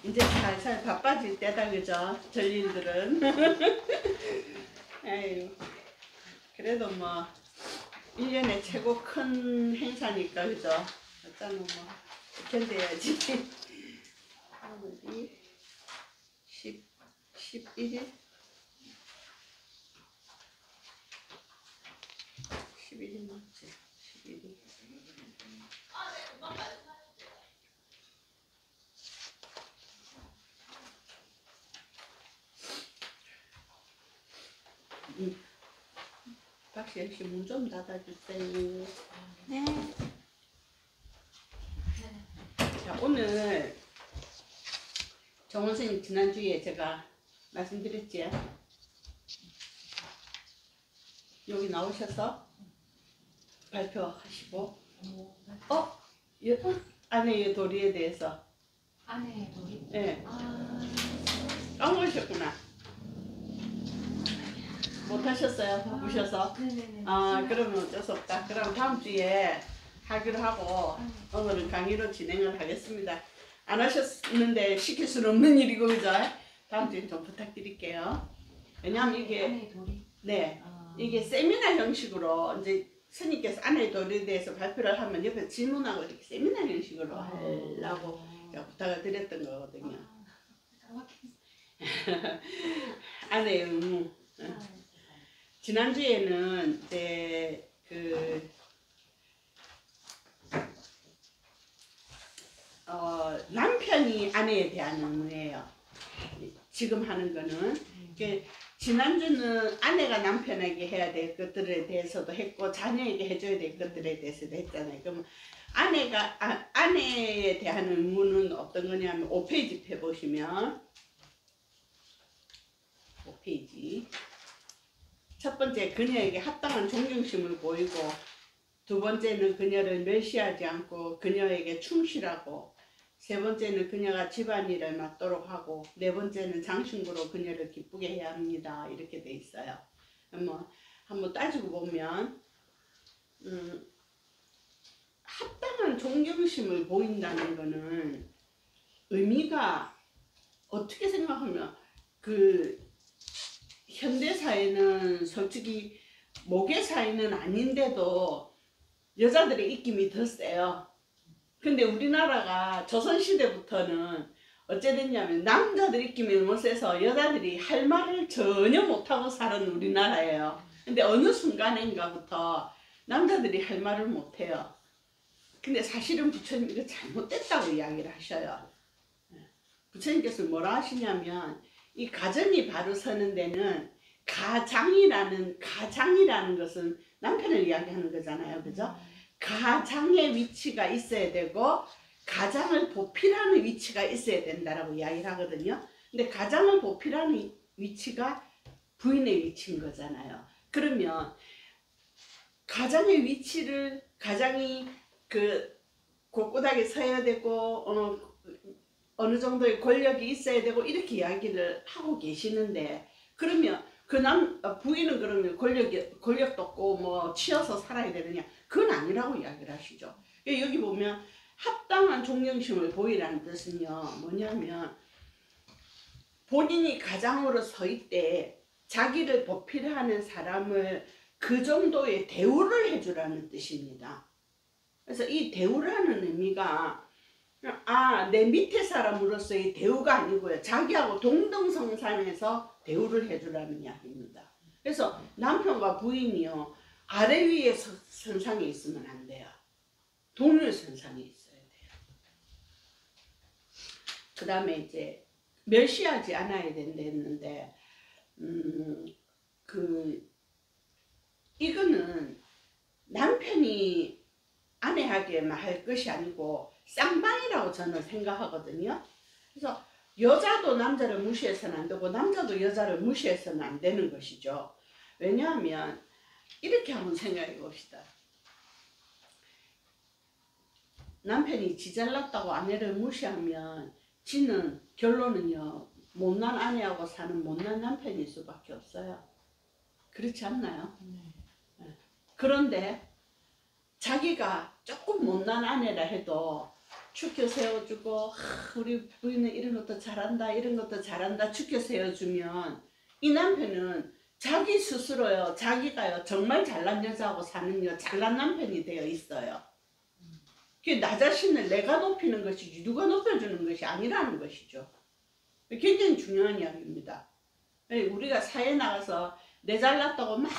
이제 살살 바빠질 때다, 그죠? 전일들은. 아유, 그래도 뭐 1년에 최고 큰 행사니까, 그죠? 어쩌면 뭐 견뎌야지. 오늘이 11일? 11일 맞지? 11일. 박시영 씨 문 좀 닫아주세요. 네. 자, 오늘 정원 선생님 지난주에 제가 말씀드렸지? 여기 나오셔서 발표하시고 아내의 도리에 대해서 아내의 도리? 네. 아, 까먹으셨구나. 못하셨어요? 바쁘셔서? 네네네. 그러면 어쩔 수 없다. 그럼 다음 주에 하기로 하고 오늘은 강의로 진행을 하겠습니다. 안 하셨는데 시킬 수는 없는 일이고, 그죠? 다음 주에 좀 부탁드릴게요. 왜냐하면 이게 아내의 도리? 네, 이게 세미나 형식으로 이제 스님께서 아내의 도리에 대해서 발표를 하면 옆에 질문하고 이렇게 세미나 형식으로 하려고 제가 부탁을 드렸던 거거든요. 아내의 의무. 지난주에는 이제 남편이 아내에 대한 의무예요. 지금 하는 거는. 지난주는 아내가 남편에게 해야 될 것들에 대해서도 했고 자녀에게 해줘야 될 것들에 대해서도 했잖아요. 그럼 아내에 대한 의무는 어떤 거냐면 5페이지 펴보시면 5페이지 첫 번째, 그녀에게 합당한 존경심을 보이고, 두 번째는 그녀를 멸시하지 않고 그녀에게 충실하고, 세 번째는 그녀가 집안일을 맡도록 하고, 네 번째는 장신구로 그녀를 기쁘게 해야 합니다. 이렇게 돼 있어요. 뭐 한번 따지고 보면 합당한 존경심을 보인다는 거는 의미가 어떻게 생각하면 현대사회는 솔직히 모계사회는 아닌데도 여자들의 입김이 더 세요. 근데 우리나라가 조선시대부터는 어째 됐냐면 남자들 입김이 너무 세서 여자들이 할 말을 전혀 못하고 살은 우리나라예요. 근데 어느 순간인가부터 남자들이 할 말을 못해요. 근데 사실은 부처님 이거 잘못됐다고 이야기를 하셔요. 부처님께서 뭐라 하시냐면 이 가정이 바로 서는 데는 가장이라는 것은 남편을 이야기하는 거잖아요. 그죠? 가장의 위치가 있어야 되고 가장을 보필하는 위치가 있어야 된다라고 이야기를 하거든요. 근데 가장을 보필하는 위치가 부인의 위치인 거잖아요. 그러면 가장의 위치를 가장이 곳곳하게 서야 되고 어느 정도의 권력이 있어야 되고 이렇게 이야기를 하고 계시는데, 그러면 부인은 그러면 권력도 없고 뭐 치여서 살아야 되느냐? 그건 아니라고 이야기를 하시죠. 여기 보면 합당한 존경심을 보이라는 뜻은요, 뭐냐면 본인이 가장으로 서일 때 자기를 보필하는 사람을 그 정도의 대우를 해주라는 뜻입니다. 그래서 이 대우라는 의미가 내 밑에 사람으로서의 대우가 아니고요. 자기하고 동등성산에서 대우를 해주라는 이야기입니다. 그래서 남편과 부인이요. 아래 위에 선상에 있으면 안 돼요. 동일선상에 있어야 돼요. 그 다음에 이제 멸시하지 않아야 된다는데 이거는 남편이 아내에게만 할 것이 아니고 쌍방이라고 저는 생각하거든요. 그래서 여자도 남자를 무시해서는 안 되고 남자도 여자를 무시해서는 안 되는 것이죠. 왜냐하면 이렇게 한번 생각해 봅시다. 남편이 지 잘났다고 아내를 무시하면 지는 결론은요, 못난 아내하고 사는 못난 남편일 수밖에 없어요. 그렇지 않나요? 그런데 자기가 조금 못난 아내라 해도 축혀 세워주고 우리 부인은 이런 것도 잘한다 이런 것도 잘한다 축혀 세워주면 이 남편은 자기 스스로요 자기가요 정말 잘난 여자하고 사는 잘난 남편이 되어 있어요. 나 자신을 내가 높이는 것이지 누가 높여주는 것이 아니라는 것이죠. 굉장히 중요한 이야기입니다. 우리가 사회에 나가서 내 잘났다고 막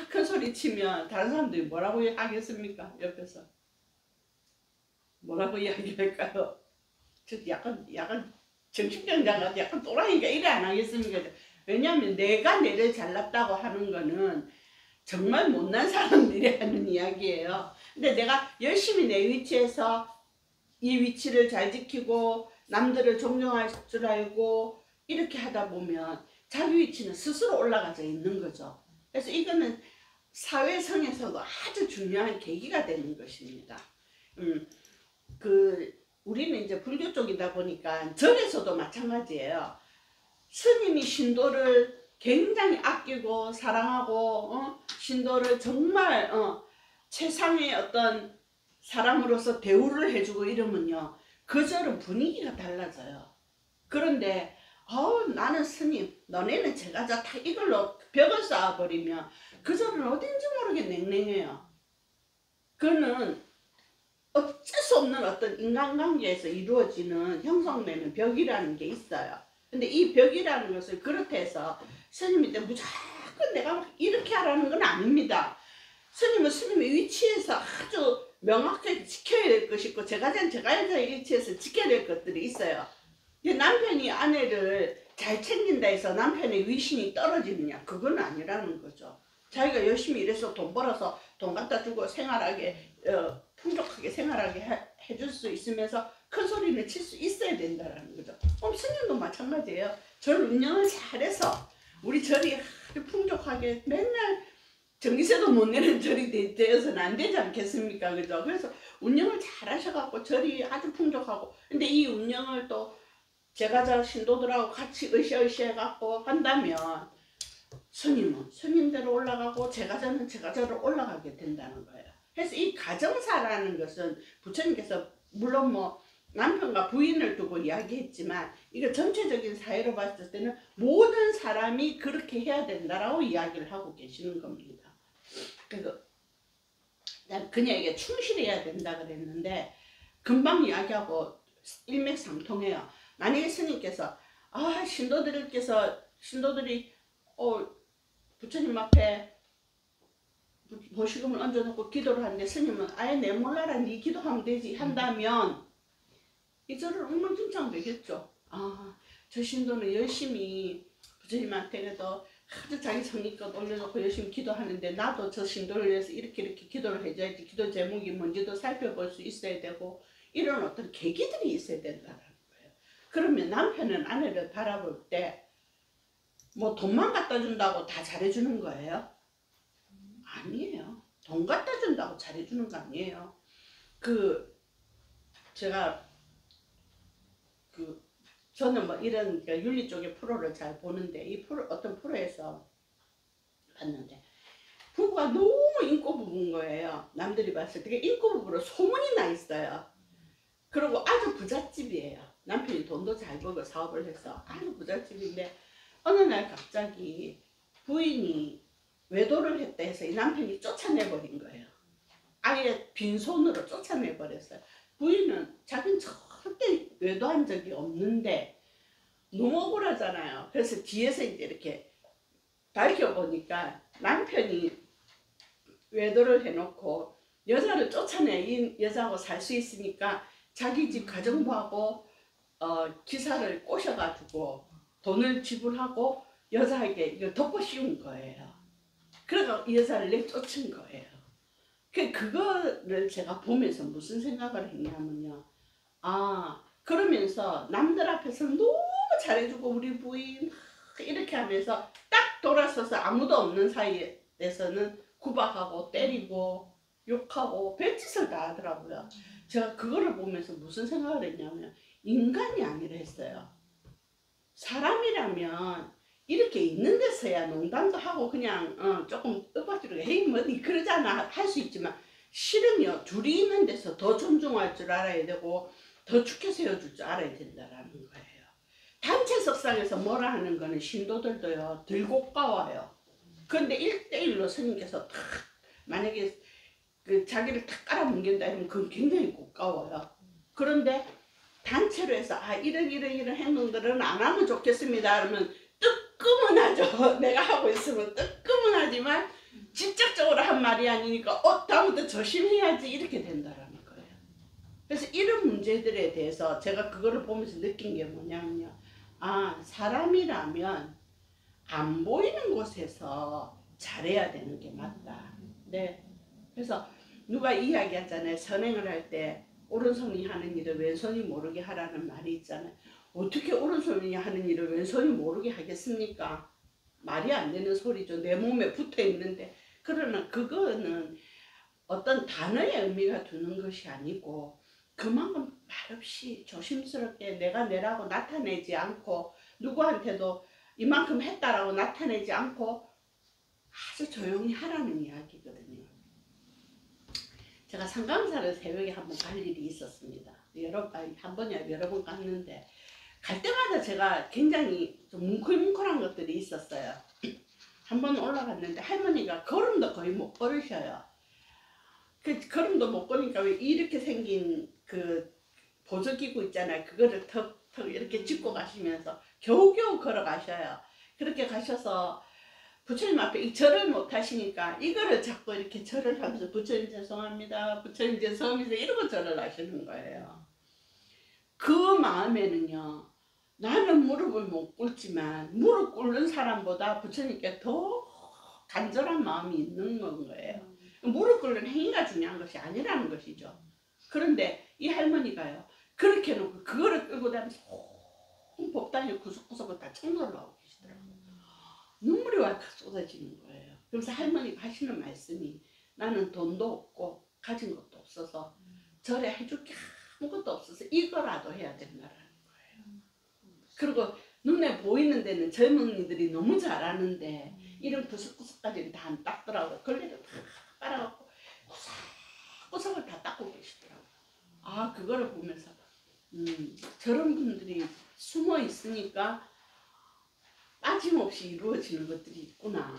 큰 소리 치면 다른 사람들이 뭐라고 하겠습니까? 옆에서 뭐라고 이야기할까요? 저 약간 정신병자 같아 약간 또라이니까 이래 안 하겠습니까? 왜냐하면 내가 내를 잘났다고 하는 거는 정말 못난 사람들이 하는 이야기예요. 근데 내가 열심히 내 위치에서 이 위치를 잘 지키고 남들을 존경할 줄 알고 이렇게 하다 보면 자기 위치는 스스로 올라가져 있는 거죠. 그래서 이거는 사회성에서도 아주 중요한 계기가 되는 것입니다. 우리는 이제 불교 쪽이다 보니까 절에서도 마찬가지예요. 스님이 신도를 굉장히 아끼고 사랑하고 신도를 정말 최상의 어떤 사람으로서 대우를 해주고 이러면요 그 절은 분위기가 달라져요. 그런데 나는 스님 너네는 제가 다 이걸로 벽을 쌓아버리면 그 절은 어딘지 모르게 냉랭해요. 그거는 어쩔 수 없는 어떤 인간관계에서 이루어지는 형성되는 벽이라는 게 있어요. 근데 이 벽이라는 것을 그렇게 해서 스님한테 무조건 내가 이렇게 하라는 건 아닙니다. 스님은 스님의 위치에서 아주 명확하게 지켜야 될 것이 있고 제가의 위치에서 지켜야 될 것들이 있어요. 남편이 아내를 잘 챙긴다 해서 남편의 위신이 떨어지느냐? 그건 아니라는 거죠. 자기가 열심히 일해서 돈 벌어서 돈 갖다 주고 생활하게 풍족하게 생활하게 해줄 수 있으면서 큰 소리를 칠 수 있어야 된다는 거죠. 스님도 마찬가지예요. 절 운영을 잘해서 우리 절이 아주 풍족하게 맨날 전기세도 못 내는 절이 되어서는 안 되지 않겠습니까? 그죠? 그래서 운영을 잘 하셔갖고 절이 아주 풍족하고 근데 이 운영을 또 제가 신도들하고 같이 으쌰으쌰 해갖고 한다면 스님은 스님대로 올라가고 제가자는 제가자로 올라가게 된다는 거예요. 그래서 이 가정사라는 것은 부처님께서 물론 뭐 남편과 부인을 두고 이야기했지만 이거 전체적인 사회로 봤을 때는 모든 사람이 그렇게 해야 된다라고 이야기를 하고 계시는 겁니다. 그래서 그녀에게 충실해야 된다 그랬는데 금방 이야기하고 일맥상통해요. 만약에 스님께서 신도들이 부처님 앞에 보시금을 얹어놓고 기도를 하는데 스님은 아예 내 몰라라 네 기도하면 되지 한다면 이 절은 엉망진창 되겠죠. 저 신도는 열심히 부처님한테 그래도 아주 자기 성의껏 올려놓고 열심히 기도하는데 나도 저 신도를 위해서 이렇게 기도를 해줘야지 기도 제목이 뭔지도 살펴볼 수 있어야 되고 이런 어떤 계기들이 있어야 된다는 거예요. 그러면 남편은 아내를 바라볼 때 뭐 돈만 갖다 준다고 다 잘해주는 거예요? 아니에요. 돈 갖다 준다고 잘해주는 거 아니에요. 저는 뭐 이런 윤리 쪽의 프로를 잘 보는데 어떤 프로에서 봤는데 부부가 너무 인고 부부인 거예요. 남들이 봤을 때 인고 부부로 소문이 나 있어요. 그리고 아주 부잣집이에요. 남편이 돈도 잘 벌고 사업을 해서 아주 부잣집인데 어느 날 갑자기 부인이 외도를 했다 해서 이 남편이 쫓아내버린 거예요. 아예 빈손으로 쫓아내버렸어요. 부인은 자기는 절대 외도한 적이 없는데 너무 억울하잖아요. 그래서 뒤에서 이제 이렇게 밝혀보니까 남편이 외도를 해놓고 여자를 쫓아내 이 여자하고 살 수 있으니까 자기 집 가정부하고 기사를 꼬셔가지고 돈을 지불하고 여자에게 이걸 덮어 씌운 거예요. 그래서 이 여자를 내쫓은 거예요. 그거를 제가 보면서 무슨 생각을 했냐면요. 그러면서 남들 앞에서 너무 잘해주고 우리 부인 이렇게 하면서 딱 돌아서서 아무도 없는 사이에서는 구박하고 때리고 욕하고 별짓을 다 하더라고요. 제가 그거를 보면서 무슨 생각을 했냐면 인간이 아니라 했어요. 사람이라면 이렇게 있는 데서야 농담도 하고 그냥 조금 윽박지르고 헤이 뭐니 그러잖아 할 수 있지만 실은요 둘이 있는 데서 더 존중할 줄 알아야 되고 더 죽여 세워줄 줄 알아야 된다라는 거예요. 단체 석상에서 뭐라 하는 거는 신도들도요 덜 고가워요. 그런데 1대1로 스님께서 탁 만약에 그 자기를 탁 깔아뭉갠다 이러면 그건 굉장히 고가워요. 그런데 단체로 해서 아 이런 행동들은 안 하면 좋겠습니다 그러면 뜨끔은하죠. 내가 하고 있으면 뜨끔은하지만 직접적으로 한 말이 아니니까 다음부터 조심해야지 이렇게 된다라는 거예요. 그래서 이런 문제들에 대해서 제가 그거를 보면서 느낀 게 뭐냐면요. 아 사람이라면 안 보이는 곳에서 잘해야 되는 게 맞다. 네. 그래서 누가 이야기하잖아요. 선행을 할 때 오른손이 하는 일을 왼손이 모르게 하라는 말이 있잖아요. 어떻게 오른손이 하는 일을 왼손이 모르게 하겠습니까? 말이 안 되는 소리죠. 내 몸에 붙어 있는데. 그러나 그거는 어떤 단어의 의미가 두는 것이 아니고 그만큼 말없이 조심스럽게 내가 내라고 나타내지 않고 누구한테도 이만큼 했다라고 나타내지 않고 아주 조용히 하라는 이야기거든요. 제가 상감사를 새벽에 한번 갈 일이 있었습니다. 한 번이야 여러 번 갔는데 갈 때마다 제가 굉장히 좀 뭉클뭉클한 것들이 있었어요. 한 번 올라갔는데 할머니가 걸음도 거의 못 걸으셔요. 그 걸음도 못 걸으니까 왜 이렇게 생긴 그 보조기구 있잖아요. 그거를 턱턱 이렇게 짚고 가시면서 겨우겨우 걸어가셔요. 그렇게 가셔서 부처님 앞에 이 절을 못 하시니까 이거를 자꾸 이렇게 절을 하면서 부처님 죄송합니다. 부처님 죄송합니다. 이러고 절을 하시는 거예요. 그 마음에는요. 나는 무릎을 못 꿇지만 무릎 꿇는 사람보다 부처님께 더 간절한 마음이 있는 거예요. 무릎 꿇는 행위가 중요한 것이 아니라는 것이죠. 그런데 이 할머니가요. 그렇게 놓고 그거를 끌고 다니면서 복당에 구석구석을 다 청소를 하고 계시더라고요. 눈물이 왈칵 쏟아지는 거예요. 그래서 할머니가 하시는 말씀이 나는 돈도 없고 가진 것도 없어서 절에 해줄 게 아무것도 없어서 이거라도 해야 된다라는 거예요. 그리고 눈에 보이는 데는 젊은이들이 너무 잘하는데 이런 구석구석까지는 다 안 닦더라고요. 걸레를 다 빨아갖고 구석구석을 다 닦고 계시더라고요. 아 그거를 보면서 저런 분들이 숨어 있으니까 빠짐없이 이루어지는 것들이 있구나.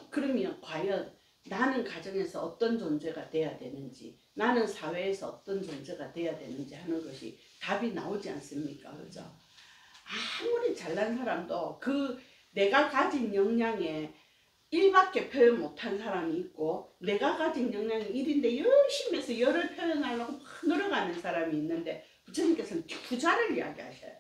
그러면 과연 나는 가정에서 어떤 존재가 돼야 되는지 나는 사회에서 어떤 존재가 돼야 되는지 하는 것이 답이 나오지 않습니까? 그죠? 아무리 잘난 사람도 그 내가 가진 역량에 1밖에 표현 못한 사람이 있고 내가 가진 역량이 1인데 열심히 해서 열을 표현하려고 막 노력하는 사람이 있는데 부처님께서는 투자를 이야기하셔요.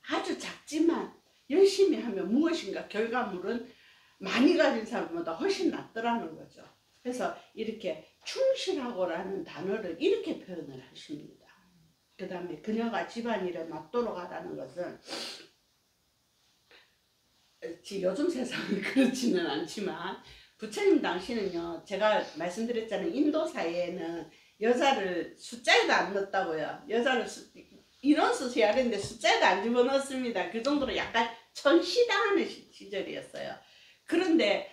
아주 작지만 열심히 하면 무엇인가 결과물은 많이 가진 사람보다 훨씬 낫더라는 거죠. 그래서 이렇게 충실하고라는 단어를 이렇게 표현을 하십니다. 그 다음에 그녀가 집안일을 맡도록 하라는 것은 요즘 세상은 그렇지는 않지만 부처님 당시는요. 제가 말씀드렸잖아요. 인도 사회에는 여자를 숫자에도 안 넣었다고요. 여자를 인원수 세야되는데 숫자에도 안 집어넣었습니다. 그 정도로 약간 천시당하는 시절이었어요. 그런데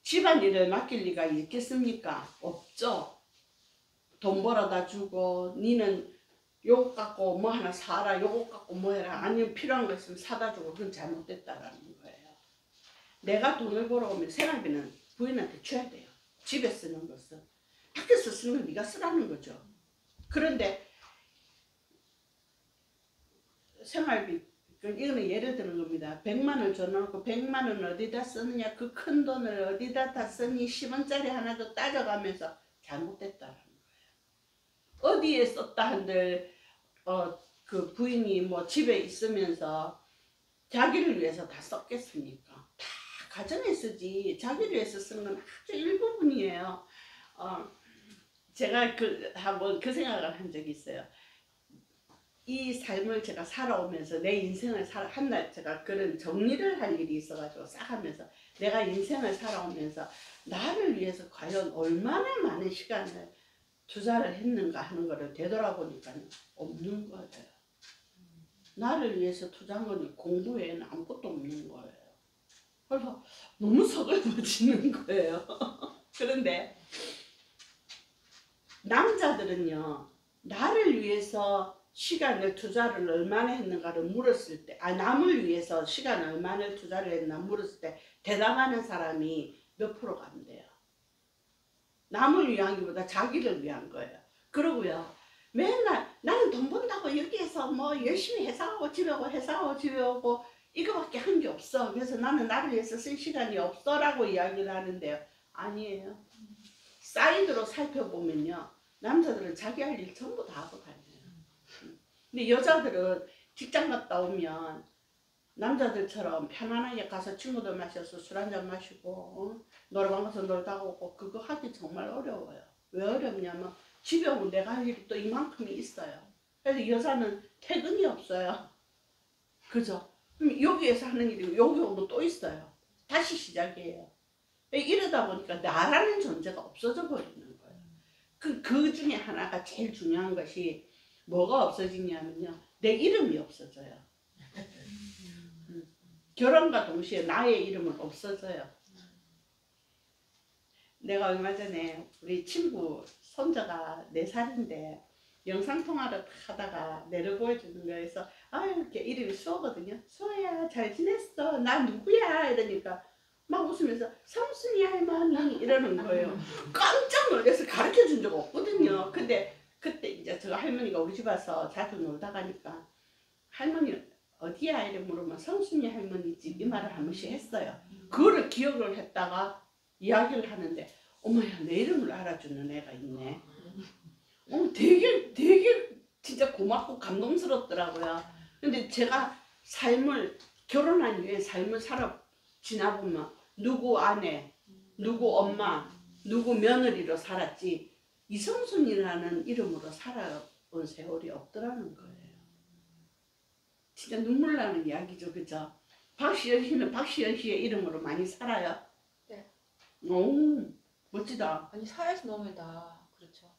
집안일을 맡길 리가 있겠습니까? 없죠. 돈 벌어다 주고 니는 요거 갖고 뭐 하나 사라, 요거 갖고 뭐 해라, 아니면 필요한 거 있으면 사다 주고 그건 잘못됐다라는 거예요. 내가 돈을 벌어오면 생활비는 부인한테 줘야 돼요. 집에 쓰는 것은. 밖에서 쓰는 건 네가 쓰라는 거죠. 그런데 생활비, 이거는 예를 드는 겁니다. 100만 원 줘놓고 100만 원 어디다 쓰느냐, 그 큰 돈을 어디다 다 쓰니 10원짜리 하나도 따져가면서 잘못됐다라는 거예요. 어디에 썼다 한들 그 부인이 뭐 집에 있으면서 자기를 위해서 다 썼겠습니까? 다 가정에 쓰지 자기를 위해서 쓰는 건 아주 일부분이에요. 제가 한번 그 생각을 한 적이 있어요. 이 삶을 제가 살아오면서 내 인생을 한날 제가 그런 정리를 할 일이 있어가지고 싹 하면서 내가 인생을 살아오면서 나를 위해서 과연 얼마나 많은 시간을 투자를 했는가 하는 거를 되돌아보니까 없는 거예요. 나를 위해서 투자한 건 공부 외에는 아무것도 없는 거예요. 그래서 너무 서글퍼지는 거예요. 그런데 남자들은요. 나를 위해서 시간의 투자를 얼마나 했는가를 물었을 때, 남을 위해서 시간 얼마나 투자를 했나 물었을 때 대답하는 사람이 몇 프로가 안 돼요. 남을 위한기보다 자기를 위한 거예요. 그러고요, 맨날 나는 돈 번다고 여기에서 뭐 열심히 회사하고 집에 오고 회사하고 집에 오고 이거밖에 한 게 없어. 그래서 나는 나를 위해서 쓸 시간이 없어라고 이야기를 하는데요. 아니에요. 사이드로 살펴보면요, 남자들은 자기 할 일 전부 다 하고 다녀요. 근데 여자들은 직장 갔다 오면 남자들처럼 편안하게 가서 친구들 마셔서 술 한잔 마시고 노래방 가서 놀다 오고 그거 하기 정말 어려워요. 왜 어렵냐면 집에 오면 내가 할 일이 또 이만큼이 있어요. 그래서 여자는 퇴근이 없어요. 그죠? 그럼 여기에서 하는 일이 여기 오면 또 있어요. 다시 시작이에요. 이러다 보니까 나라는 존재가 없어져 버리는 거예요. 그 중에 하나가 제일 중요한 것이 뭐가 없어지냐면요, 내 이름이 없어져요. 결혼과 동시에 나의 이름은 없어져요. 내가 얼마 전에 우리 친구 손자가 4살인데 영상통화를 하다가 내려 보여주는 거에서 이렇게 이름이 수호거든요. 수호야 잘 지냈어? 나 누구야? 이러니까 막 웃으면서 성순이 할머니 이러는 거예요. 깜짝 놀라서 가르쳐 준 적 없거든요. 근데 그때 이제 저 할머니가 우리 집 와서 자주 놀다 가니까 할머니 어디야? 이래 물으면 성순이 할머니 집 이 말을 한 번씩 했어요. 그거를 기억을 했다가 이야기를 하는데 어머야 내 이름을 알아주는 애가 있네. 되게 진짜 고맙고 감동스럽더라고요. 근데 제가 결혼한 이후에 삶을 지나보면 누구 아내, 누구 엄마, 누구 며느리로 살았지 이성순이라는 이름으로 살아온 세월이 없더라는 거예요. 진짜 눈물 나는 이야기죠, 그죠? 박시연 씨는 박시연 씨의 이름으로 많이 살아요? 네. 오, 멋지다. 아니 사회에서 너무 다 그렇죠.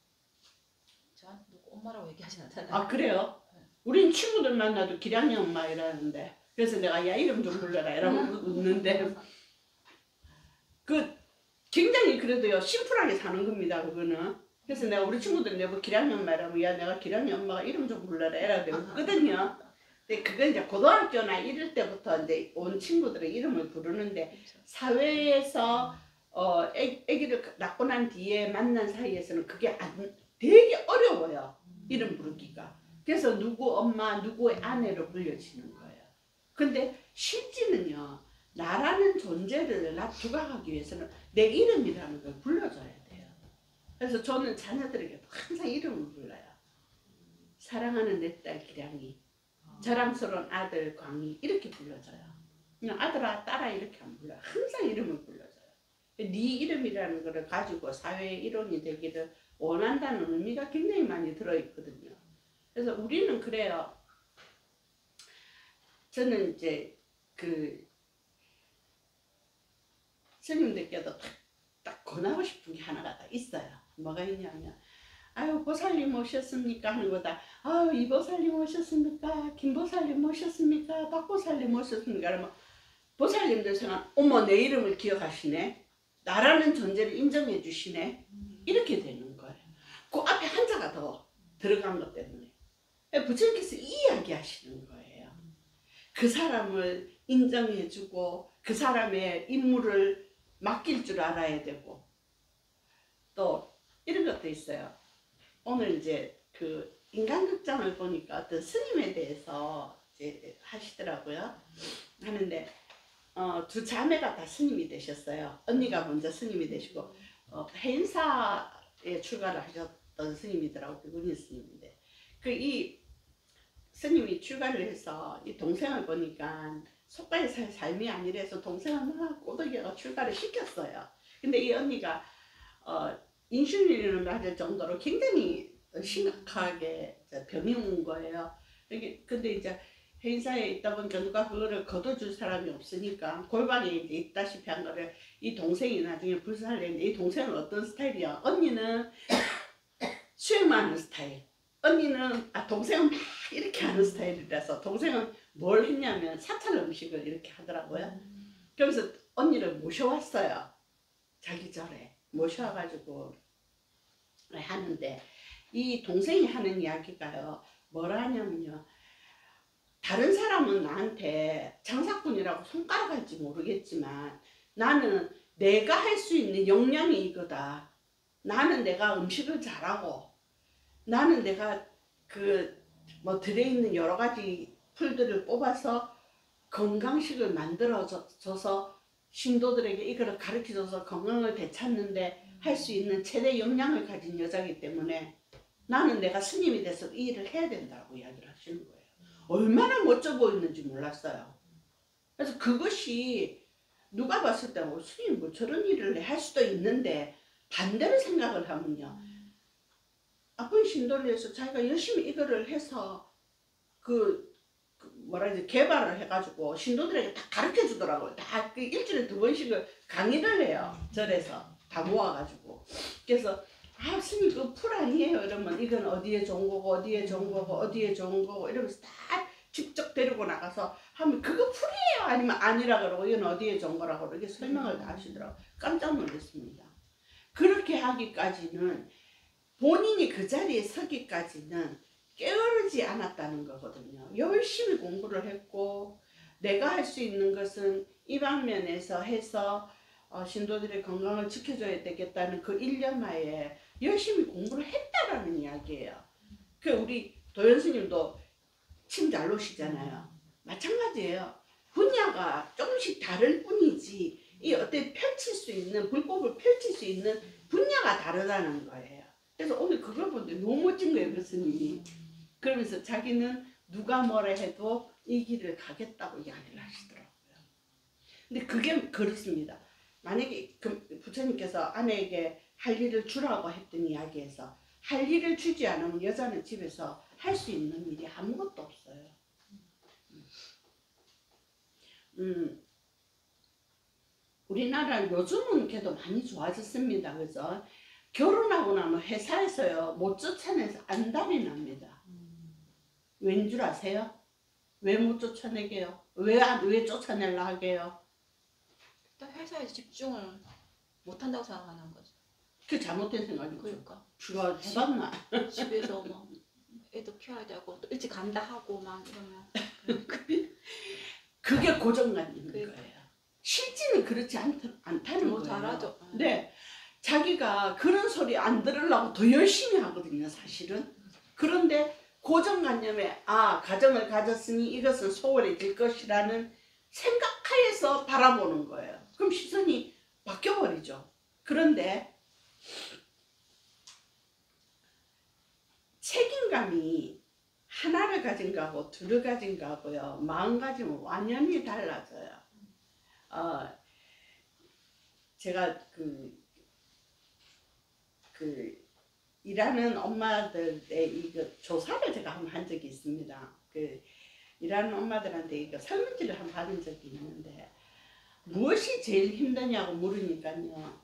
저한테 누구 엄마라고 얘기하진 않잖아요. 아, 그래요? 우린 친구들 만나도 기량이 엄마 이러는데, 그래서 내가 야 이름 좀 불러라 이러고 웃는데 굉장히 그래도요 심플하게 사는 겁니다, 그거는. 그래서 내가 우리 친구들 내가 기량이 엄마 이러면 야 내가 기량이 엄마가 이름 좀 불러라 이러고 웃거든요. 근데 그건 이제 고등학교나 이럴 때부터 이제 온 친구들의 이름을 부르는데 사회에서 아기를 낳고 난 뒤에 만난 사이에서는 그게 되게 어려워요, 이름 부르기가. 그래서 누구 엄마, 누구의 아내로 불려지는 거예요. 근데 실제는요, 나라는 존재를 두각하기 위해서는 내 이름이라는 걸 불러줘야 돼요. 그래서 저는 자녀들에게도 항상 이름을 불러요. 사랑하는 내 딸 기량이, 자랑스러운 아들 광희 이렇게 불러줘요. 그냥 아들아 딸아 이렇게 안 불러요. 항상 이름을 불러줘요. 네 이름이라는 것을 가지고 사회의 일원이 되기를 원한다는 의미가 굉장히 많이 들어있거든요. 그래서 우리는 그래요. 저는 이제 스님들께도 딱 권하고 싶은 게 하나가 딱 있어요. 뭐가 있냐면 아유 보살님 오셨습니까 하는 거다. 아유 이보살님 오셨습니까? 김보살님 오셨습니까? 박보살님 오셨습니까? 그러면 보살님들 생각 어머 내 이름을 기억하시네. 나라는 존재를 인정해 주시네. 이렇게 되는 거예요. 그 앞에 한자가 더 들어간 것 때문에 부처님께서 이 이야기 하시는 거예요. 그 사람을 인정해 주고 그 사람의 임무를 맡길 줄 알아야 되고 또 이런 것도 있어요. 오늘 이제 그 인간극장을 보니까 어떤 스님에 대해서 이제 하시더라고요. 하는데 두 자매가 다 스님이 되셨어요. 언니가 먼저 스님이 되시고 해인사에 출가를 하셨던 스님이더라고요. 그분이 스님인데 이 스님이 출가를 해서 이 동생을 보니까 속가에 살 삶이 아니라서 동생을 막 꼬드겨서 출가를 시켰어요. 근데 이 언니가 인슐린을 맞을 정도로 굉장히 심각하게 병이 온 거예요. 근데 이제 회사에 있다 보니까 누가 그거를 걷어줄 사람이 없으니까 골방에 이제 있다시피 한 거를 이 동생이 나중에 불사를 했는데 이 동생은 어떤 스타일이야? 언니는 수행만 하는 스타일. 언니는 동생은 막 이렇게 하는 스타일이라서 동생은 뭘 했냐면 사찰 음식을 이렇게 하더라고요. 그래서 언니를 모셔왔어요. 자기 절에 모셔와가지고 하는데 이 동생이 하는 이야기가요. 뭐라 하냐면요. 다른 사람은 나한테 장사꾼이라고 손가락 할지 모르겠지만 나는 내가 할 수 있는 역량이 이거다. 나는 내가 음식을 잘하고 나는 내가 그 뭐 들어있는 여러 가지 풀들을 뽑아서 건강식을 만들어줘서 신도들에게 이거를 가르쳐줘서 건강을 되찾는데 할 수 있는 최대 역량을 가진 여자이기 때문에 나는 내가 스님이 돼서 이 일을 해야 된다고 이야기를 하시는 거예요. 얼마나 멋져 보이는지 몰랐어요. 그래서 그것이 누가 봤을 때 스님 뭐 저런 일을 할 수도 있는데 반대로 생각을 하면요. 아픈 신도리에서 자기가 열심히 이거를 해서 뭐라 해야지 개발을 해가지고 신도들에게 다 가르쳐 주더라고요. 다 그 일주일에 2번씩을 강의를 해요. 절에서 다 모아가지고. 그래서 아 스님 그 풀 아니에요 이러면 이건 어디에 좋은 거고 어디에 좋은 거고 어디에 좋은 거고 이러면서 다 직접 데리고 나가서 하면 그거 풀이에요 아니면 아니라 그러고 이건 어디에 좋은 거라고 이렇게 설명을 다 하시더라고요. 깜짝 놀랐습니다. 그렇게 하기까지는 본인이 그 자리에 서기까지는 게으르지 않았다는 거거든요. 열심히 공부를 했고 내가 할 수 있는 것은 이 방면에서 해서 신도들의 건강을 지켜줘야 되겠다는 그 일념하에 열심히 공부를 했다라는 이야기예요. 그 우리 도연 스님도 침 잘 놓으시잖아요. 마찬가지예요. 분야가 조금씩 다를 뿐이지 이 어때 펼칠 수 있는 불법을 펼칠 수 있는 분야가 다르다는 거예요. 그래서 오늘 그걸 보는데 너무 멋진 거예요, 그 스님이. 그러면서 자기는 누가 뭐라 해도 이 길을 가겠다고 이야기를 하시더라고요. 근데 그게 그렇습니다. 만약에 부처님께서 아내에게 할 일을 주라고 했던 이야기에서 할 일을 주지 않으면 여자는 집에서 할 수 있는 일이 아무것도 없어요. 우리나라는 요즘은 그래도 많이 좋아졌습니다. 그래서 결혼하고 나면 회사에서요 못 쫓아내서 안달이 납니다. 왠 줄 아세요? 왜 못 쫓아내게요? 왜 쫓아내려 하게요? 일단 회사에 집중을 못한다고 생각하는 거죠. 그게 잘못된 생각이죠. 그러니까 주가 해봤나? 집에서 막 애도 키워야 되고 또 일찍 간다 하고 막 이러면 그게 고정관념인 그러니까. 거예요. 실제는 그렇지 않다는 거예요. 잘하죠. 네, 자기가 그런 소리 안 들으려고 더 열심히 하거든요, 사실은. 그런데 고정관념에 가정을 가졌으니 이것은 소홀해질 것이라는 생각하에서 바라보는 거예요. 그럼 시선이 바뀌어버리죠. 그런데 책임감이 하나를 가진 거하고 둘을 가진 거하고요. 마음 가지면 완전히 달라져요. 제가 일하는 엄마들의 이거 조사를 제가 한번 한 적이 있습니다. 일하는 엄마들한테 이거 설문지를 한번 받은 적이 있는데 무엇이 제일 힘드냐고 물으니까요.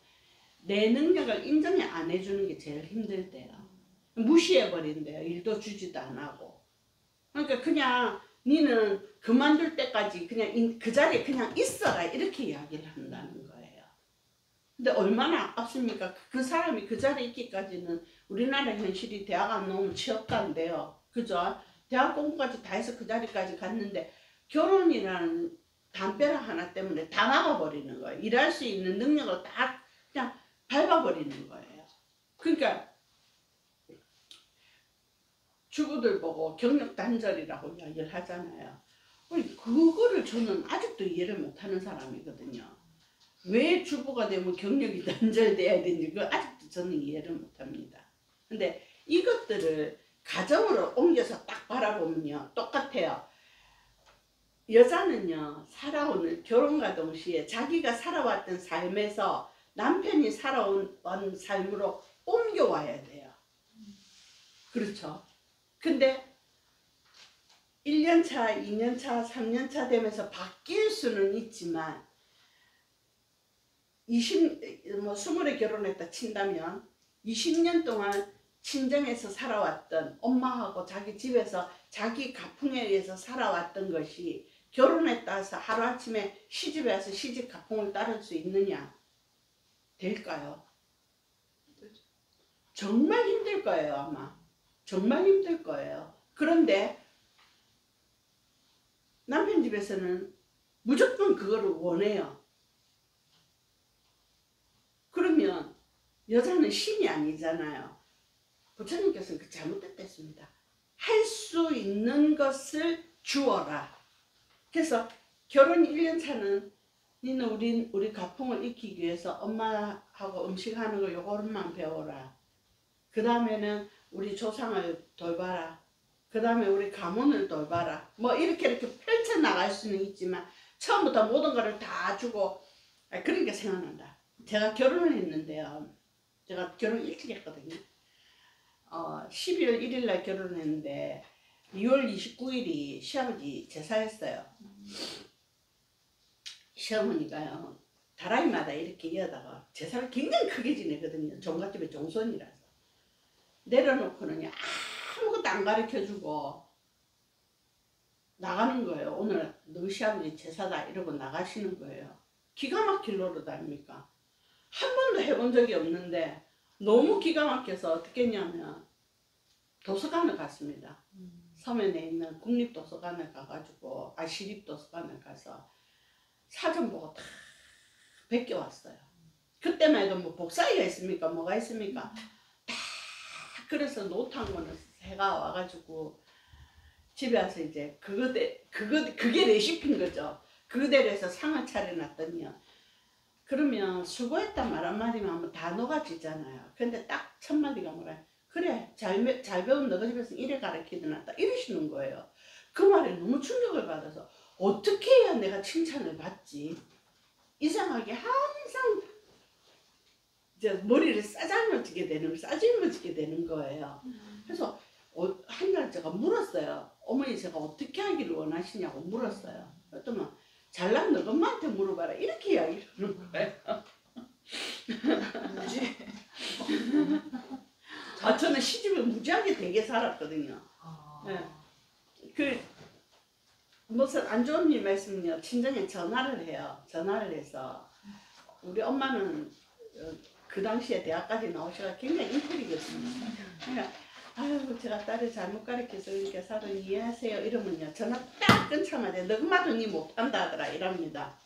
내 능력을 인정이 안 해주는 게 제일 힘들대요. 무시해버린대요. 일도 주지도 안 하고. 그러니까 그냥 니는 그만둘 때까지 그냥 그 자리에 그냥 있어라 이렇게 이야기를 한다는 거예요. 근데 얼마나 아깝습니까? 그 사람이 그 자리에 있기까지는 우리나라 현실이 대학 안 나오면 취업도 안 돼요. 그죠? 대학 공부까지 다 해서 그 자리까지 갔는데 결혼이라는 담벼락 하나 때문에 다 나가버리는 거예요. 일할 수 있는 능력을 다 그냥 밟아버리는 거예요. 그러니까 주부들 보고 경력 단절이라고 이야기를 하잖아요. 그거를 저는 아직도 이해를 못하는 사람이거든요. 왜 주부가 되면 경력이 단절돼야 되는지 그걸 아직도 저는 이해를 못합니다. 근데 이것들을 가정으로 옮겨서 딱 바라보면요 똑같아요. 여자는요 살아오는 결혼과 동시에 자기가 살아왔던 삶에서 남편이 살아온 삶으로 옮겨와야 돼요. 그렇죠. 근데 1년차, 2년차, 3년차 되면서 바뀔 수는 있지만 20에 결혼했다 친다면 20년 동안 친정에서 살아왔던 엄마하고 자기 집에서 자기 가풍에 의해서 살아왔던 것이 결혼했다 해서 하루아침에 시집에 와서 시집 가풍을 따를 수 있느냐? 될까요? 정말 힘들 거예요 아마. 정말 힘들 거예요. 그런데 남편 집에서는 무조건 그거를 원해요. 그러면 여자는 신이 아니잖아요. 부처님께서는 그 잘못됐습니다. 할 수 있는 것을 주어라. 그래서 결혼 1년 차는 니는 우리 가풍을 익히기 위해서 엄마하고 음식하는 거 요거만 배워라. 그 다음에는 우리 조상을 돌봐라. 그 다음에 우리 가문을 돌봐라. 뭐 이렇게 펼쳐나갈 수는 있지만 처음부터 모든 거를 다 주고 그러니까 생각난다. 제가 결혼을 했는데요. 제가 결혼 일찍 했거든요. 12월 1일 날 결혼했는데 2월 29일이 시아버지 제사였어요. 시어머니가요. 다라이마다 이렇게 이어다가 제사를 굉장히 크게 지내거든요. 종갓집의 종손이라서. 내려놓고는 아무것도 안 가르쳐주고 나가는 거예요. 오늘 너희 시아버지 제사다 이러고 나가시는 거예요. 기가 막힐 노릇 아닙니까? 한 번도 해본 적이 없는데 너무 기가 막혀서 어떻게 했냐면 도서관을 갔습니다. 서면에 있는 국립도서관을 가가지고 시립도서관을 가서 사전 보고 다 베껴왔어요. 그때만 해도 뭐 복사기가 있습니까? 뭐가 있습니까? 다 그래서 노트한 거는 해가 와가지고 집에 와서 이제 그게 레시피인 거죠. 그대로 해서 상을 차려놨더니요. 그러면 수고했다 말 한마디만 하면 다 녹아지잖아요. 근데 딱 첫 마디가 뭐라 그래 잘 배운 너희 집에서 이래 가르치더나 딱 이러시는 거예요. 그 말에 너무 충격을 받아서 어떻게 해야 내가 칭찬을 받지? 이상하게 항상 이제 머리를 싸질러지게 되는 거예요. 그래서 한 날 제가 물었어요. 어머니 제가 어떻게 하기를 원하시냐고 물었어요. 그랬더니 잘난 너 엄마한테 물어봐라 이렇게 이야기를 하는 거예요. 뭐지? 저는 시집을 무지하게 되게 살았거든요. 네. 무슨 안 좋은 일 말씀은요. 친정에 전화를 해요. 전화를 해서 우리 엄마는 그 당시에 대학까지 나오셔서 굉장히 인텔이거든요. 그러니까 아유 제가 딸을 잘못 가르쳐서 그러니까 사돈 이해하세요 이러면요. 전화 딱 끊자마자 너 엄마도 니 못한다 하더라 이랍니다.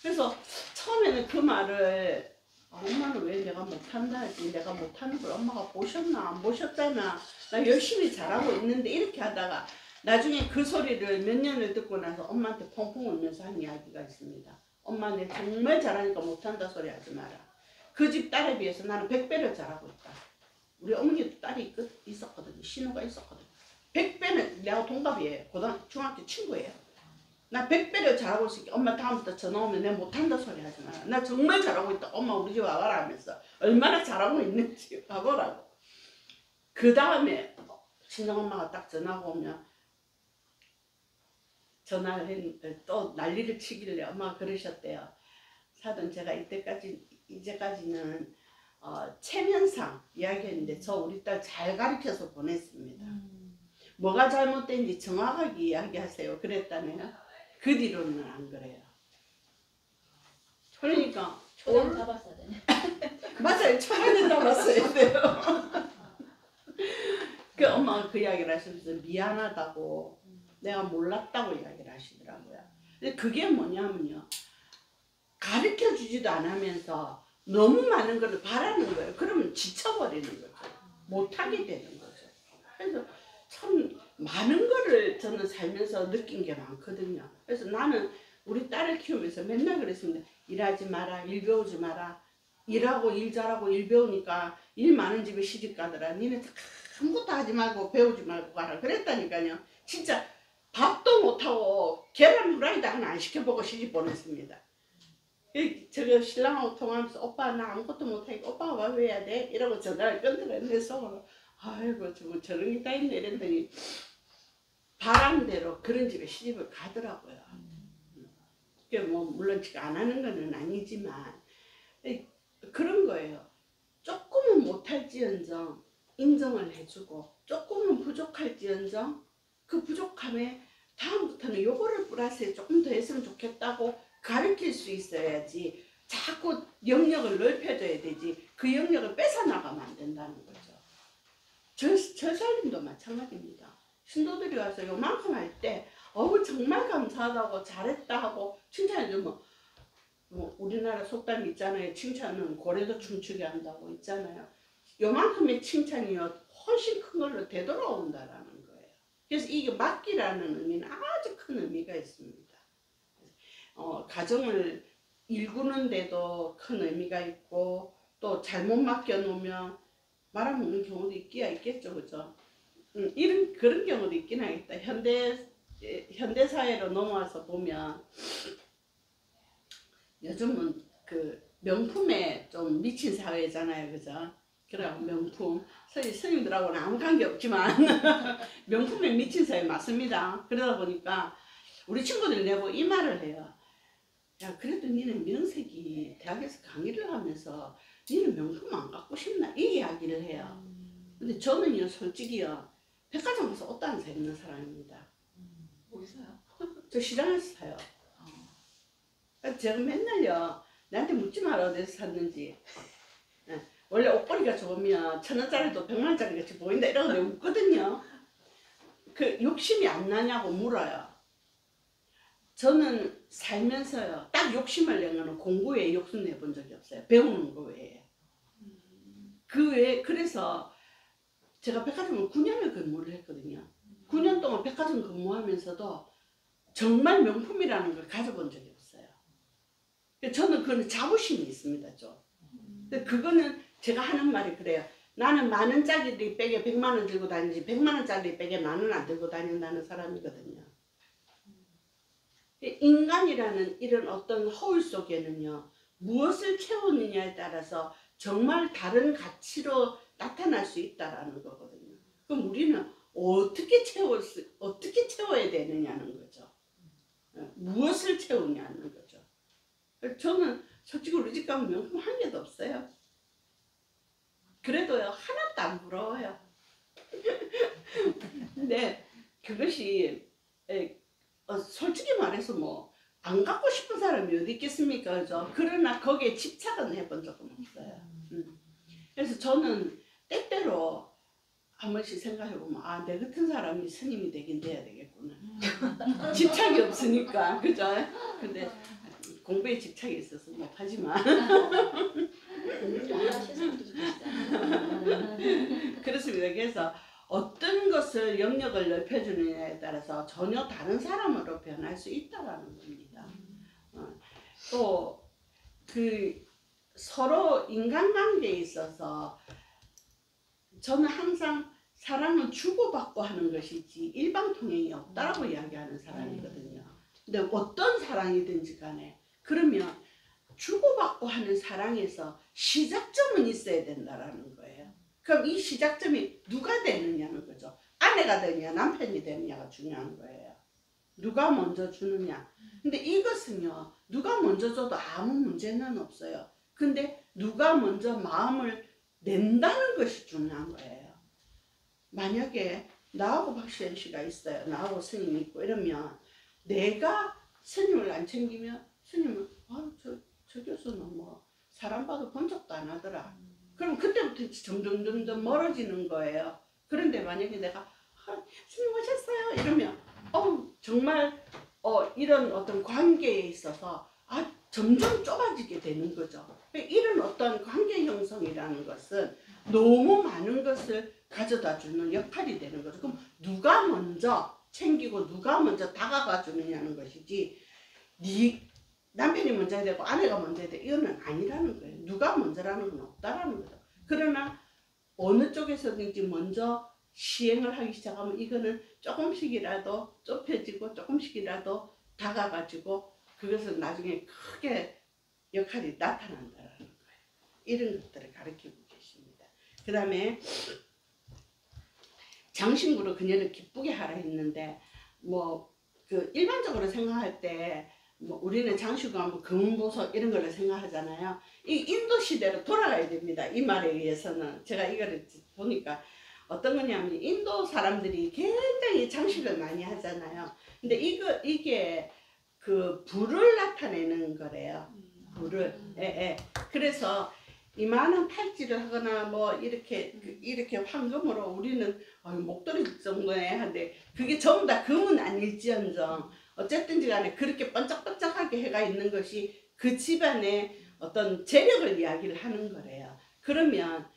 그래서 처음에는 그 말을 엄마는 왜 내가 못한다 하지? 내가 못하는 걸 엄마가 보셨나 안 보셨다나 나 열심히 잘하고 있는데 이렇게 하다가 나중에 그 소리를 몇 년을 듣고 나서 엄마한테 펑펑 울면서 한 이야기가 있습니다. 엄마 내 정말 잘하니까 못한다 소리 하지 마라. 그 집 딸에 비해서 나는 100배를 잘하고 있다. 우리 어머니도 딸이 있었거든요. 신우가 있었거든요. 100배는 내가 동갑이에요. 중학교 친구예요. 나 100배를 잘하고 있으니까 엄마 다음부터 전화 오면 내가 못한다 소리 하지 마라. 나 정말 잘하고 있다. 엄마 우리 집 와봐라 하면서 얼마나 잘하고 있는지 와보라고. 그 다음에 친정엄마가 딱 전화가 오면 전화를 했는데 또 난리를 치길래 엄마가 그러셨대요. 사돈 제가 이제까지는 체면상 이야기했는데 저 우리 딸 잘 가르쳐서 보냈습니다. 뭐가 잘못된지 정확하게 이야기하세요. 그랬다네요. 그 뒤로는 안 그래요. 그러니까 초장 잡았어야 되네. 맞아요. 초반에 잡았어야 돼요. 그 엄마가 그 이야기를 하시면서 미안하다고 내가 몰랐다고 이야기를 하시더라고요. 근데 그게 뭐냐면요. 가르쳐 주지도 않으면서 너무 많은 걸 바라는 거예요. 그러면 지쳐버리는 거죠. 못하게 되는 거죠. 그래서 참 많은 거를 저는 살면서 느낀 게 많거든요. 그래서 나는 우리 딸을 키우면서 맨날 그랬습니다. 일하지 마라, 일 배우지 마라. 일하고 일 잘하고 일 배우니까 일 많은 집에 시집 가더라. 니네 아무것도 하지 말고 배우지 말고 가라. 그랬다니까요. 진짜 밥도 못하고 계란 후라이도 하나 안 시켜보고 시집 보냈습니다. 저거 신랑하고 통화하면서 오빠 나 아무것도 못하니까 오빠가 왜 해야 돼? 이러고 전화를 끊더랬는데 속으로 아이고 저런 게 다 있네 이랬더니 바람대로 그런 집에 시집을 가더라고요. 그게 뭐 물론 제가 안 하는 거는 아니지만 그런 거예요. 조금은 못할지언정 인정을 해주고 조금은 부족할지언정 그 부족함에 다음부터는 요거를 플러스에 조금 더 했으면 좋겠다고 가르칠 수 있어야지 자꾸 영역을 넓혀줘야 되지 그 영역을 뺏어나가면 안 된다는 거죠. 저 살림도 마찬가지입니다. 신도들이 와서 요만큼 할 때 어우 정말 감사하다고 잘했다 하고 칭찬해주면 뭐 우리나라 속담 있잖아요. 칭찬은 고래도 춤추게 한다고 있잖아요. 요만큼의 칭찬이 훨씬 큰 걸로 되돌아온다라는 거예요. 그래서 이게 맡기라는 의미는 아주 큰 의미가 있습니다. 가정을 일구는데도 큰 의미가 있고 또 잘못 맡겨놓으면 말아먹는 경우도 있겠죠, 그죠? 그런 경우도 있긴 하겠다. 현대 사회로 넘어와서 보면 요즘은 그 명품에 좀 미친 사회잖아요, 그죠? 그래 명품 스님들하고는 아무 관계 없지만 명품에 미친 사회 맞습니다. 그러다 보니까 우리 친구들 내고 이 말을 해요. 야 그래도 니는 명색이 대학에서 강의를 하면서 니는 명품 안 갖고 싶나? 이 이야기를 해요. 근데 저는요 솔직히요 백화점 가서 옷도 안 사 입는 사람입니다. 어디서요? 저 시장에서 사요. 제가 맨날요 나한테 묻지 마라 어디서 샀는지. 원래 옷걸이가 좋으면 1,000원짜리도 100만원짜리 같이 보인다 이러고 내가 웃거든요. 그 욕심이 안 나냐고 물어요. 저는 살면서요 딱 욕심을 낸 거는 공부에 욕심 내본 적이 없어요. 배우는 거 외에. 그 외에 그래서 제가 백화점을 9년을 근무를 했거든요. 9년 동안 백화점 근무하면서도 정말 명품이라는 걸 가져본 적이 없어요. 저는 그건 자부심이 있습니다. 좀. 근데 그거는 제가 하는 말이 그래요. 나는 10,000원짜리 백에 100만원 들고 다니지 100만원짜리 백에 10,000원 안 들고 다닌다는 사람이거든요. 인간이라는 이런 어떤 허울 속에는요 무엇을 채우느냐에 따라서 정말 다른 가치로 나타날 수 있다라는 거거든요. 그럼 우리는 어떻게 채워야 되느냐는 거죠. 무엇을 채우냐는 거죠. 저는 솔직히 우리 집 가면 명품 한 개도 없어요. 그래도요 하나도 안 부러워요. 근데 그것이 솔직히 말해서 뭐 안 갖고 싶은 사람이 어디 있겠습니까, 그죠? 그러나 거기에 집착은 해본 적은 없어요. 그래서 저는 때때로 한 번씩 생각해보면 아, 내 같은 사람이 스님이 되긴 돼야 되겠구나. 집착이 없으니까, 그죠? 근데 공부에 집착이 있어서 못하지만 그렇습니다. 그래서 어떤 것을 영역을 넓혀주느냐에 따라서 전혀 다른 사람으로 변할 수 있다라는 겁니다. 또 그 서로 인간관계에 있어서 저는 항상 사랑은 주고받고 하는 것이지 일방통행이 없다라고 이야기하는 사람이거든요. 근데 어떤 사랑이든지 간에 그러면 주고받고 하는 사랑에서 시작점은 있어야 된다라는 거예요. 그럼 이 시작점이 누가 되느냐는 거죠. 아내가 되느냐 남편이 되느냐가 중요한 거예요. 누가 먼저 주느냐. 근데 이것은요 누가 먼저 줘도 아무 문제는 없어요. 근데 누가 먼저 마음을 낸다는 것이 중요한 거예요. 만약에 나하고 박시현 씨가 있어요. 나하고 스님이 있고 이러면 내가 스님을 안 챙기면 스님은 저 교수는 뭐 사람 봐도 본 적도 안 하더라. 그럼 그때부터 점점 멀어지는 거예요. 그런데 만약에 내가 스님 오셨어요 이러면 정말 이런 어떤 관계에 있어서 점점 좁아지게 되는 거죠. 이런 어떤 관계 형성이라는 것은 너무 많은 것을 가져다 주는 역할이 되는 거죠. 그럼 누가 먼저 챙기고 누가 먼저 다가가 주느냐는 것이지 남편이 먼저 해야 되고 아내가 먼저 해야 돼 이거는 아니라는 거예요. 누가 먼저라는 건 없다라는 거죠. 그러나 어느 쪽에서든지 먼저 시행을 하기 시작하면 이거는 조금씩이라도 좁혀지고 조금씩이라도 다가가지고 그것은 나중에 크게 역할이 나타난다는 거예요. 이런 것들을 가르치고 계십니다. 그 다음에 장신구로 그녀를 기쁘게 하라 했는데 그 일반적으로 생각할 때 우리는 장신구 하면 금은보석 이런 걸 생각하잖아요. 이 인도 시대로 돌아가야 됩니다. 이 말에 의해서는 제가 이거를 보니까 어떤 거냐면 인도 사람들이 굉장히 장식을 많이 하잖아요. 근데 이게 그 불을 나타내는 거래요. 불을. 그래서 이만한 팔찌를 하거나 뭐 이렇게 황금으로 우리는 목도리 정도에 한데 그게 전부 다 금은 아닐지언정 어쨌든지 간에 그렇게 번쩍번쩍하게 해가 있는 것이 그 집안의 어떤 재력을 이야기를 하는 거래요. 그러면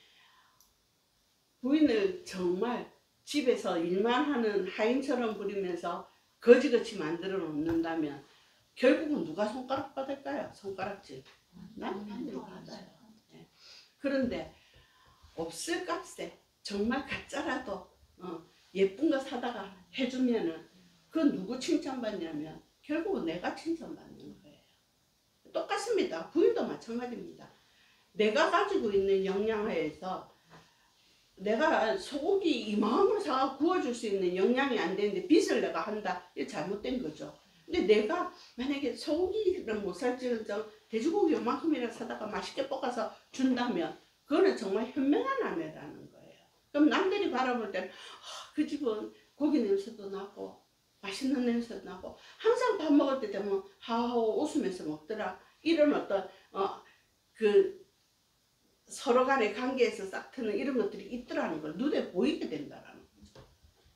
부인을 정말 집에서 일만 하는 하인처럼 부리면서 거지같이 만들어 놓는다면 결국은 누가 손가락 받을까요? 손가락질. 남편이 받아요. 네. 그런데 없을 값에 정말 가짜라도 예쁜 거 사다가 해주면은 그 누구 칭찬받냐면 결국은 내가 칭찬받는 거예요. 똑같습니다. 부인도 마찬가지입니다. 내가 가지고 있는 역량하에서 내가 소고기 이만한 사가 구워줄 수 있는 역량이 안 되는데 빚을 내가 한다. 이게 잘못된 거죠. 근데 내가 만약에 소고기를 못 살지언정 돼지고기 요만큼이나 사다가 맛있게 볶아서 준다면 그거는 정말 현명한 아내라는 거예요. 그럼 남들이 바라볼 때는 그 집은 고기 냄새도 나고 맛있는 냄새도 나고 항상 밥 먹을 때 되면 하하호 웃으면서 먹더라. 이런 어떤 그 서로 간의 관계에서 싹 트는 이런 것들이 있더라는 걸 눈에 보이게 된다라는 거죠.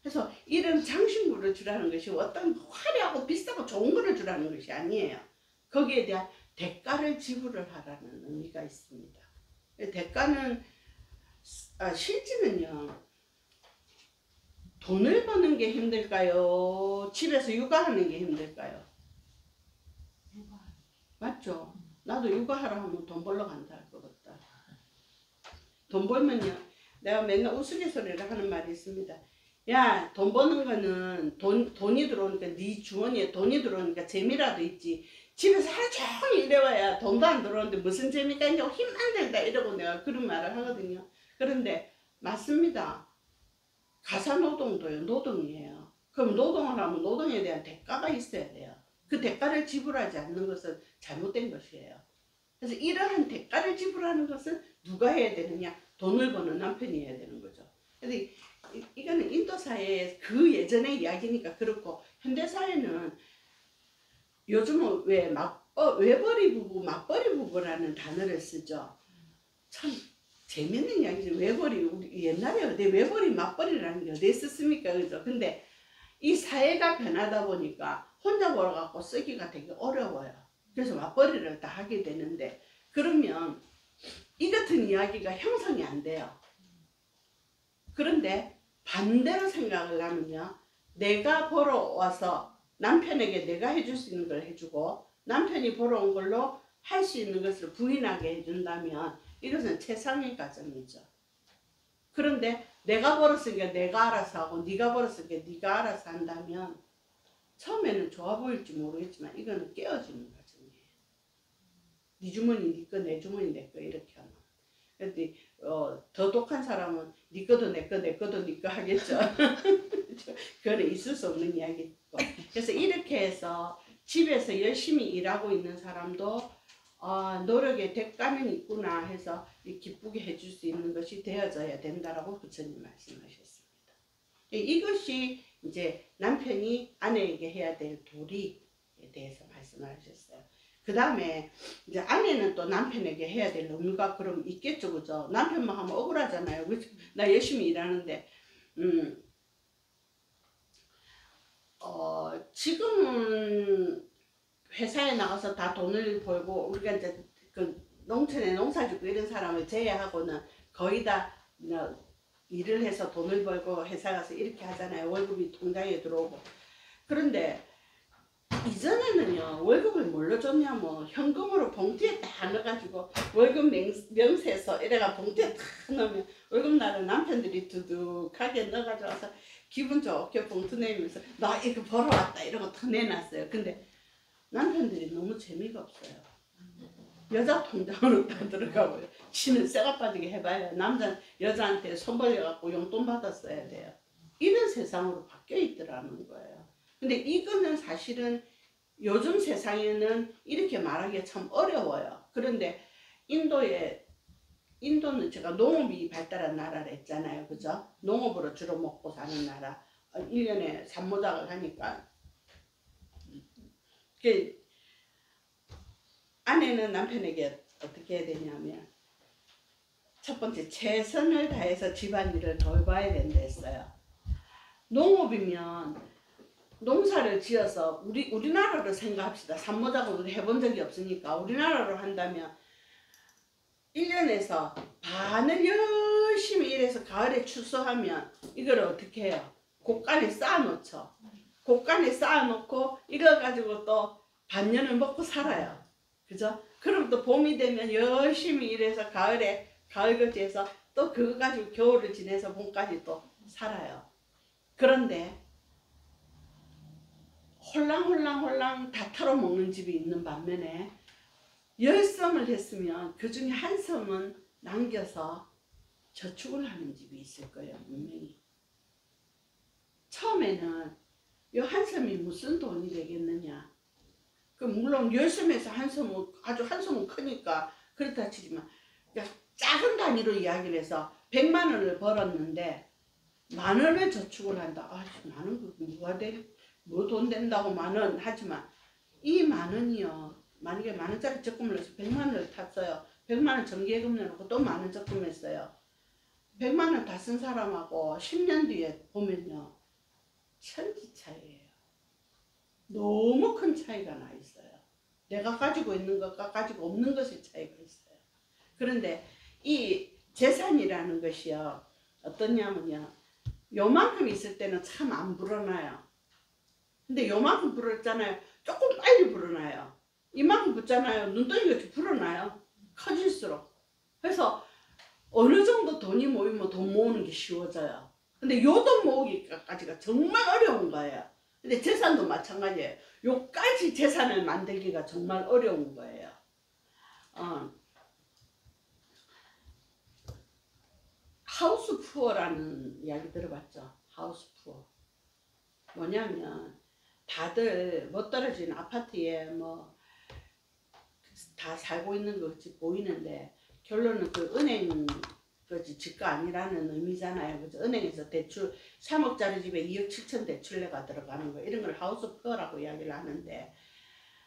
그래서 이런 장신구를 주라는 것이 어떤 화려하고 비싸고 좋은 거를 주라는 것이 아니에요. 거기에 대한 대가를 지불을 하라는 의미가 있습니다. 대가는 실제는요. 돈을 버는 게 힘들까요? 집에서 육아하는 게 힘들까요? 맞죠? 나도 육아하러 하면 돈 벌러 간다 할 것 같다. 돈 벌면요. 내가 맨날 우스갯소리를 하는 말이 있습니다. 야, 돈 버는 거는 돈이 들어오니까 네 주머니에 돈이 들어오니까 재미라도 있지. 집에서 하루 종일 일해와야 돈도 안 들어오는데 무슨 재미가 있냐고 힘 안 들다 이러고 내가 그런 말을 하거든요. 그런데 맞습니다. 가사노동도요. 노동이에요. 그럼 노동을 하면 노동에 대한 대가가 있어야 돼요. 그 대가를 지불하지 않는 것은 잘못된 것이에요. 그래서 이러한 대가를 지불하는 것은 누가 해야 되느냐? 돈을 버는 남편이 해야 되는 거죠. 그래서 이거는 인도 사회의 그 예전의 이야기니까 그렇고 현대 사회는 요즘은 왜 외벌이 부부, 맞벌이 부부라는 단어를 쓰죠. 참 재밌는 이야기죠. 외벌이 우리 옛날에 어디 외벌이 맞벌이라는 게 어디 있었습니까? 그죠? 근데 이 사회가 변하다 보니까 혼자 벌어갖고 쓰기가 되게 어려워요. 그래서 맞벌이를 다 하게 되는데 그러면 이 같은 이야기가 형성이 안 돼요. 그런데 반대로 생각을 하면요. 내가 벌어와서 남편에게 내가 해줄 수 있는 걸 해주고 남편이 벌어온 걸로 할 수 있는 것을 부인하게 해준다면 이것은 최상의 가정이죠. 그런데 내가 벌었으니까 내가 알아서 하고 네가 벌었으니까 네가 알아서 한다면 처음에는 좋아 보일지 모르겠지만 이거는 깨어지는 과정이에요. 네 주머니 네 거, 내 주머니 내 거 이렇게 하면. 근데 더 독한 사람은 네 거도 내 거, 내 거도 네 거 하겠죠. 그거는 있을 수 없는 이야기고. 그래서 이렇게 해서 집에서 열심히 일하고 있는 사람도 노력의 대가는 있구나 해서 기쁘게 해줄 수 있는 것이 되어져야 된다라고 부처님 말씀하셨습니다. 이것이 이제 남편이 아내에게 해야 될 도리에 대해서 말씀하셨어요. 그 다음에 이제 아내는 또 남편에게 해야 될 의무가 그럼 있겠죠, 그죠? 남편만 하면 억울하잖아요. 그렇죠? 나 열심히 일하는데, 지금은 회사에 나가서 다 돈을 벌고 우리가 이제 그 농촌에 농사 짓고 이런 사람을 제외하고는 거의 다 일을 해서 돈을 벌고 회사 가서 이렇게 하잖아요. 월급이 통장에 들어오고. 그런데 이전에는요 월급을 뭘로 줬냐면 현금으로 봉투에 딱 넣어가지고 월급 명세서 이래가 봉투에 딱 넣으면 월급날은 남편들이 두둑하게 넣어가지고 와서 기분 좋게 봉투 내면서 나 이거 벌어왔다 이러고 다 내놨어요. 근데 남편들이 너무 재미가 없어요. 여자 통장으로 다 들어가고요. 지는 쇠가 빠지게 해봐야 여자한테 손 벌려갖고 용돈 받았어야 돼요. 이런 세상으로 바뀌어 있더라는 거예요. 근데 이거는 사실은 요즘 세상에는 이렇게 말하기가 참 어려워요. 그런데 인도는 제가 농업이 발달한 나라라 했잖아요. 그죠? 농업으로 주로 먹고 사는 나라. 1년에 산모작을 하니까. 아내는 남편에게 어떻게 해야 되냐면 첫 번째, 최선을 다해서 집안일을 돌봐야 된다 했어요. 농업이면 농사를 지어서 우리나라로 생각합시다. 산모작업을 해본 적이 없으니까 우리나라로 한다면 1년에서 반을 열심히 일해서 가을에 추수하면 이걸 어떻게 해요? 곡간에 쌓아놓죠. 곡간에 쌓아놓고 이거 가지고 또 반년을 먹고 살아요. 그죠? 그럼 또 봄이 되면 열심히 일해서 가을에 가을거지에서 또 그거 가지고 겨울을 지내서 봄까지 또 살아요. 그런데 홀랑홀랑 다 털어먹는 집이 있는 반면에 10섬을 했으면 그 중에 한 섬은 남겨서 저축을 하는 집이 있을 거예요. 분명히. 처음에는 이 한 섬이 무슨 돈이 되겠느냐. 그 물론 10섬에서 한 섬은 아주 한 섬은 크니까 그렇다 치지만 작은 단위로 이야기를 해서 100만 원을 벌었는데 10,000원을 저축을 한다. 아, 10,000원 뭐가 돼? 뭐 돈 된다고 10,000원 하지만 이 10,000원이요. 만약에 10,000원짜리 적금을 해서 100만 원을 탔어요. 100만 원 정기예금 내놓고 또 10,000원 적금했어요. 100만 원 다 쓴 사람하고 10년 뒤에 보면요. 천지 차이예요. 너무 큰 차이가 나 있어요. 내가 가지고 있는 것과 가지고 없는 것의 차이가 있어요. 그런데 이 재산이라는 것이요. 어떠냐면요. 요만큼 있을 때는 참 안 불어나요. 근데 요만큼 불었잖아요. 조금 빨리 불어나요. 이만큼 붙잖아요. 눈덩이같이 불어나요. 커질수록. 그래서 어느 정도 돈이 모이면 돈 모으는 게 쉬워져요. 근데 요 돈 모으기까지가 정말 어려운 거예요. 근데 재산도 마찬가지예요. 요까지 재산을 만들기가 정말 어려운 거예요. 하우스 푸어라는 이야기 들어봤죠? 하우스 푸어. 뭐냐면 다들 못 떨어진 아파트에 뭐 다 살고 있는 것이 보이는데 결론은 그 은행 그 집가 아니라는 의미잖아요. 그죠? 은행에서 대출 3억짜리 집에 2억 7천 대출내가 들어가는 거 이런 걸 하우스 푸어라고 이야기를 하는데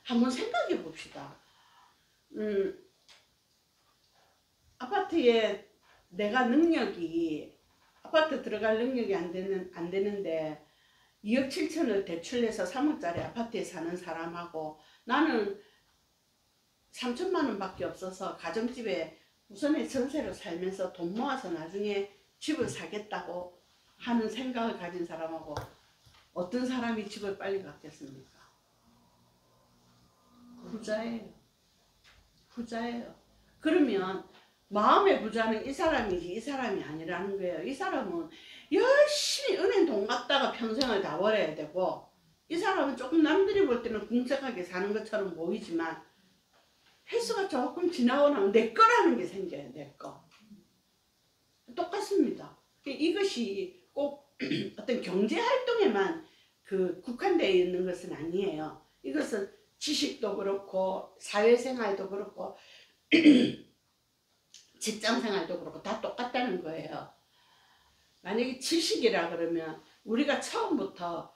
한번 생각해 봅시다. 아파트에 내가 능력이 아파트 들어갈 능력이 안 되는데 2억 7천을 대출내서 3억짜리 아파트에 사는 사람하고 나는 3천만 원밖에 없어서 가정집에 우선에 전세로 살면서 돈 모아서 나중에 집을 사겠다고 하는 생각을 가진 사람하고 어떤 사람이 집을 빨리 갖겠습니까? 부자예요. 부자예요. 그러면 마음의 부자는 이 사람이지 이 사람이 아니라는 거예요. 이 사람은 열심히 은행 돈 갖다가 평생을 다 벌어야 되고 이 사람은 조금 남들이 볼 때는 궁색하게 사는 것처럼 보이지만 횟수가 조금 지나고 나면 내 거라는 게 생겨요. 내 거. 똑같습니다. 이것이 꼭 어떤 경제활동에만 국한되어 있는 것은 아니에요. 이것은 지식도 그렇고 사회생활도 그렇고 직장생활도 그렇고 다 똑같다는 거예요. 만약에 지식이라 그러면 우리가 처음부터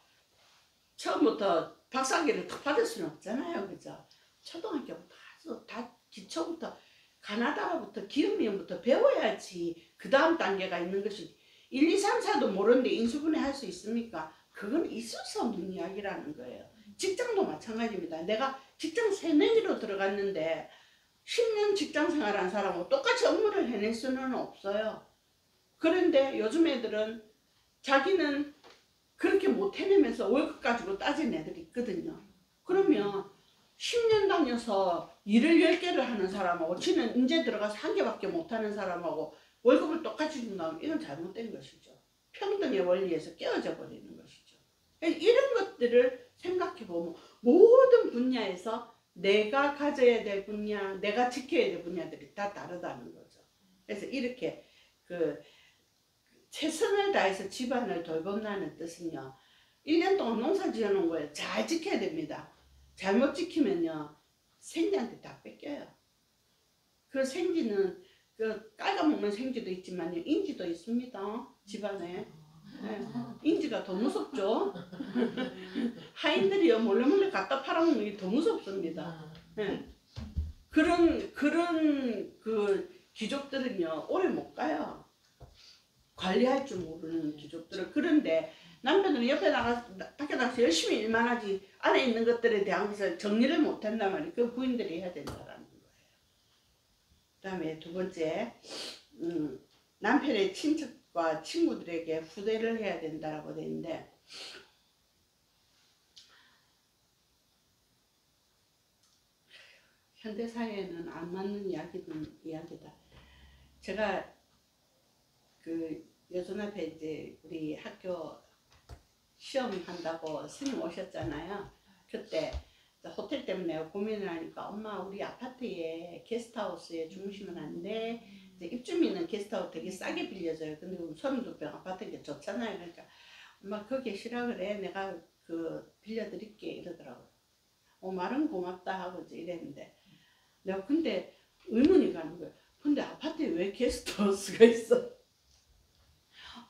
박사학위를 탁 받을 수는 없잖아요. 그죠? 초등학교부터 다 기초부터 가나다라부터 기업미용부터 배워야지 그 다음 단계가 있는 것이 1, 2, 3, 4도 모르는데 인수분해 할 수 있습니까? 그건 있을 수 없는 이야기라는 거예요. 직장도 마찬가지입니다. 내가 직장 새내기로 들어갔는데 10년 직장 생활한 사람하고 똑같이 업무를 해낼 수는 없어요. 그런데 요즘 애들은 자기는 그렇게 못 해내면서 월급 가지고 따진 애들이 있거든요. 그러면 10년 다녀서 일을 10개를 하는 사람하고 지는 이제 들어가서 1개밖에 못하는 사람하고 월급을 똑같이 준다면 이건 잘못된 것이죠. 평등의 원리에서 깨어져 버리는 것이죠. 이런 것들을 생각해보면 모든 분야에서 내가 가져야 될 분야, 내가 지켜야 될 분야들이 다 다르다는 거죠. 그래서 이렇게 최선을 다해서 집안을 돌본다는 뜻은요. 1년 동안 농사 지어놓은 거예요. 잘 지켜야 됩니다. 잘못 지키면요. 생지한테 다 뺏겨요. 그 생지는 깔아먹는 생지도 있지만 인지도 있습니다. 집안에. 네. 인지가 더 무섭죠. 하인들이요 몰래 갖다 팔아먹는 게 더 무섭습니다. 네. 그런 귀족들은요 오래 못 가요. 관리할 줄 모르는 귀족들은. 그런데 남편은 옆에 밖에 나가서 열심히 일만 하지 안에 있는 것들에 대한 것을 정리를 못 한단 말이에요. 그 부인들이 해야 된다라는 거예요. 그 다음에 두 번째, 남편의 친척과 친구들에게 후대를 해야 된다라고 되어 있는데, 현대사회에는 안 맞는 이야기다. 제가 그 요즘 앞에 이제 우리 학교 시험 한다고 스님 오셨잖아요. 그때 호텔 때문에 고민을 하니까 엄마 우리 아파트에 게스트하우스에 주무시면 안 돼. 입주민은 게스트하우스 되게 싸게 빌려줘요. 근데 32평 아파트가 좋잖아요. 그러니까 엄마 거기 쉬라 그래. 내가 그 빌려드릴게 이러더라고요. 말은 고맙다 하고 이제 이랬는데 내가 근데 의문이 가는 거예요. 근데 아파트에 왜 게스트하우스가 있어?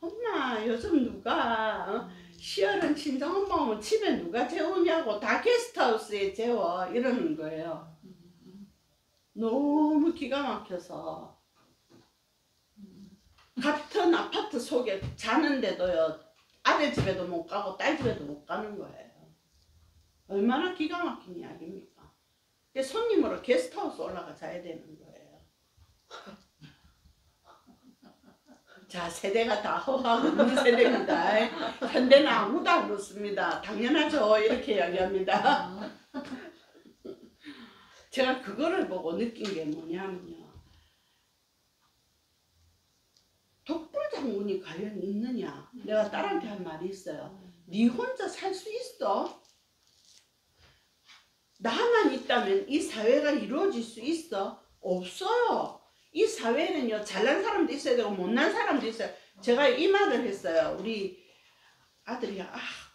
엄마 요즘 누가 시어른 친정엄마 오면 집에 누가 재우냐고 다 게스트하우스에 재워 이러는 거예요. 너무 기가 막혀서 같은 아파트 속에 자는데도요 아들 집에도 못 가고 딸 집에도 못 가는 거예요. 얼마나 기가 막힌 이야기입니까? 손님으로 게스트하우스 올라가 자야 되는 거예요. 자, 세대가 다 허하고 있는 세대입니다. 현대는 아무도 안 그렇습니다. 당연하죠. 이렇게 이야기합니다. 제가 그거를 보고 느낀 게 뭐냐면요. 독불 장군이 과연 있느냐. 내가 딸한테 한 말이 있어요. 네 혼자 살 수 있어? 나만 있다면 이 사회가 이루어질 수 있어? 없어요. 이 사회는요 잘난 사람도 있어야 되고 못난 사람도 있어요. 제가 이 말을 했어요. 우리 아들이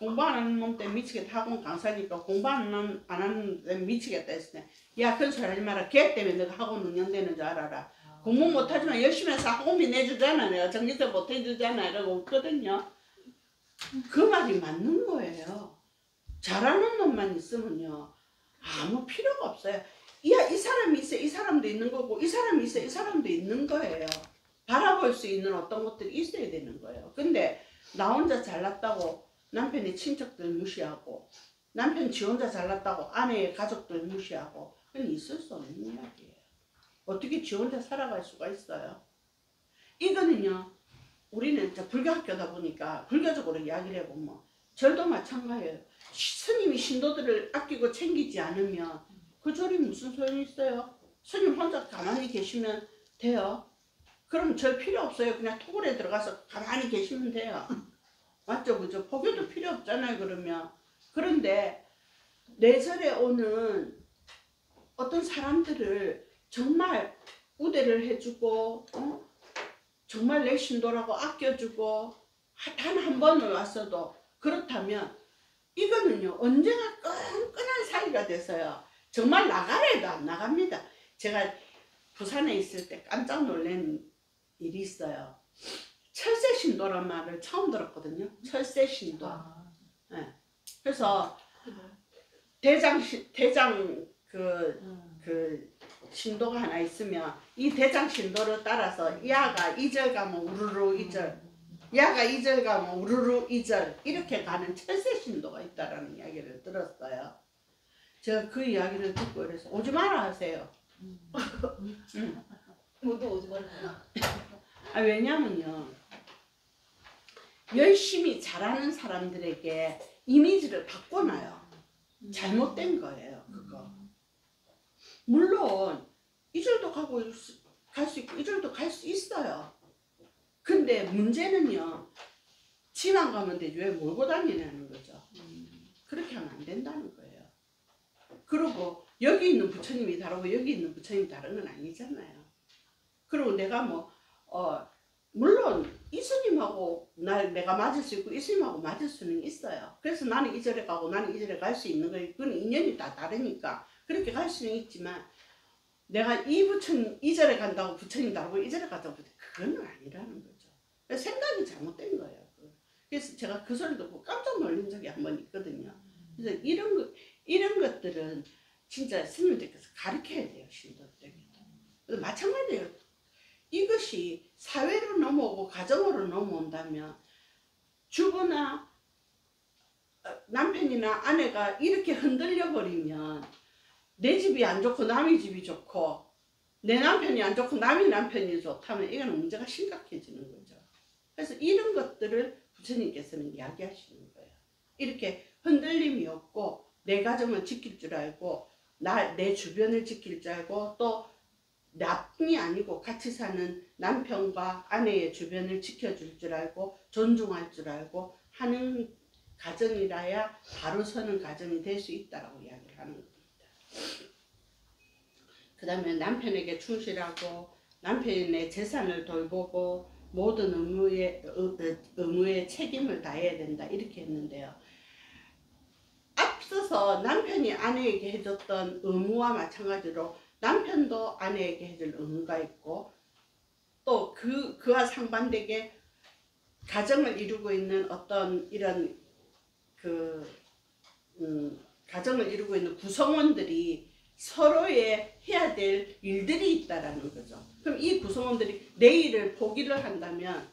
공부 안 하는 놈 때문에 미치겠다. 학원 강사니까 공부 안 하는 때문에 미치겠다 했을 때 야 그런 소리 하지 마라. 걔 때문에 내가 학원 운영되는 줄 알아라. 공부 못하지만 열심히 해서 학원비 내주잖아. 내가 정리서 못해주잖아. 이러고 웃거든요. 그 말이 맞는 거예요. 잘하는 놈만 있으면요 아무 필요가 없어요. 야, 이 사람이 있어, 이 사람도 있는 거고, 이 사람이 있어, 이 사람도 있는 거예요. 바라볼 수 있는 어떤 것들이 있어야 되는 거예요. 근데 나 혼자 잘났다고 남편의 친척들 무시하고, 남편 지 혼자 잘났다고 아내의 가족들 무시하고, 그건 있을 수 없는 이야기예요. 어떻게 지 혼자 살아갈 수가 있어요? 이거는요, 우리는 불교학교다 보니까 불교적으로 이야기를 해보면 절도 마찬가지예요. 스님이 신도들을 아끼고 챙기지 않으면 그 절이 무슨 소용이 있어요? 스님 혼자 가만히 계시면 돼요. 그럼 절 필요 없어요. 그냥 토굴에 들어가서 가만히 계시면 돼요. 맞죠? 그죠? 포교도 필요 없잖아요. 그러면. 그런데 내 절에 오는 어떤 사람들을 정말 우대를 해주고 정말 내 신도라고 아껴주고 단 한 번을 왔어도 그렇다면 이거는요 언제나 끈끈한 사이가 돼서요 정말 나가래도 안 나갑니다. 제가 부산에 있을 때 깜짝 놀란 일이 있어요. 철새 신도란 말을 처음 들었거든요. 철새 신도. 네. 그래서 대장 그 신도가 하나 있으면 이 대장 신도를 따라서 야가 2절 가면 우르르 2절, 야가 2절 가면 우르르 2절 이렇게 가는 철새 신도가 있다라는 이야기를 들었어요. 제가 그 이야기를 듣고 그래서 오지 마라 하세요. 모두 오지 말라. 왜냐면요 열심히 잘하는 사람들에게 이미지를 바꿔놔요. 잘못된 거예요 그거. 물론 이 절도 갈 수 있고 이 절도 갈 수 있어요. 근데 문제는요 지만 가면 되지 왜 몰고 다니냐는 거죠. 그렇게 하면 안 된다는 거예요. 그리고 여기 있는 부처님이 다르고 여기 있는 부처님이 다른 건 아니잖아요. 그리고 내가 물론 이 스님하고 내가 맞을 수 있고 이 스님하고 맞을 수는 있어요. 그래서 나는 이 절에 가고 나는 이 절에 갈 수 있는 거예요. 그건 인연이 다 다르니까 그렇게 갈 수는 있지만 내가 이 부처님 이 절에 간다고 부처님 다르고 이 절에 간다고 그건 아니라는 거죠. 생각이 잘못된 거예요. 그래서 제가 그 소리 듣고 깜짝 놀란 적이 한 번 있거든요. 그래서 이런 것들은 진짜 스님들께서 가르쳐야 돼요. 신도들에게. 마찬가지예요. 이것이 사회로 넘어오고 가정으로 넘어온다면 주부나 남편이나 아내가 이렇게 흔들려 버리면 내 집이 안 좋고 남의 집이 좋고 내 남편이 안 좋고 남의 남편이 좋다면 이건 문제가 심각해지는 거죠. 그래서 이런 것들을 부처님께서는 이야기하시는 거예요. 이렇게 흔들림이 없고 내 가정을 지킬 줄 알고 내 주변을 지킬 줄 알고 또 나뿐이 아니고 같이 사는 남편과 아내의 주변을 지켜줄 줄 알고 존중할 줄 알고 하는 가정이라야 바로 서는 가정이 될 수 있다라고 이야기를 하는 겁니다. 그 다음에 남편에게 충실하고 남편의 재산을 돌보고 모든 의무에 책임을 다해야 된다 이렇게 했는데요. 앞서서 남편이 아내에게 해줬던 의무와 마찬가지로 남편도 아내에게 해줄 의무가 있고 또 그와 상반되게 가정을 이루고 있는 어떤 이런 가정을 이루고 있는 구성원들이 서로의 해야 될 일들이 있다라는 거죠. 그럼 이 구성원들이 내 일을 포기를 한다면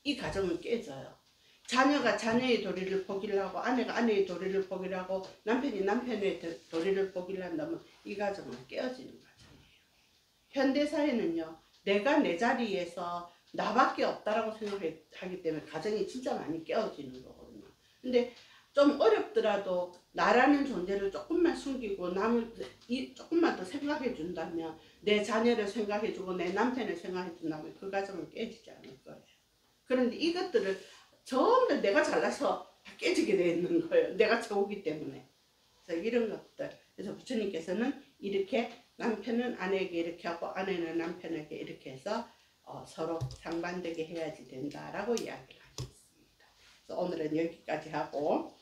이 가정은 깨져요. 자녀가 자녀의 도리를 포기를 하고 아내가 아내의 도리를 포기를 하고 남편이 남편의 도리를 포기를 한다면 이 가정은 깨어지는 가정이에요. 현대사회는요. 내가 내 자리에서 나밖에 없다라고 생각하기 때문에 가정이 진짜 많이 깨어지는 거거든요. 근데 좀 어렵더라도 나라는 존재를 조금만 숨기고 남을 조금만 더 생각해 준다면 내 자녀를 생각해 주고 내 남편을 생각해 준다면 그 가정은 깨지지 않을 거예요. 그런데 이것들을 전부 다 내가 잘나서 다 깨지게 되어 있는 거예요. 내가 최고기 때문에. 그래서 이런 것들. 그래서 부처님께서는 이렇게 남편은 아내에게 이렇게 하고 아내는 남편에게 이렇게 해서 서로 상반되게 해야지 된다라고 이야기를 하셨습니다. 그래서 오늘은 여기까지 하고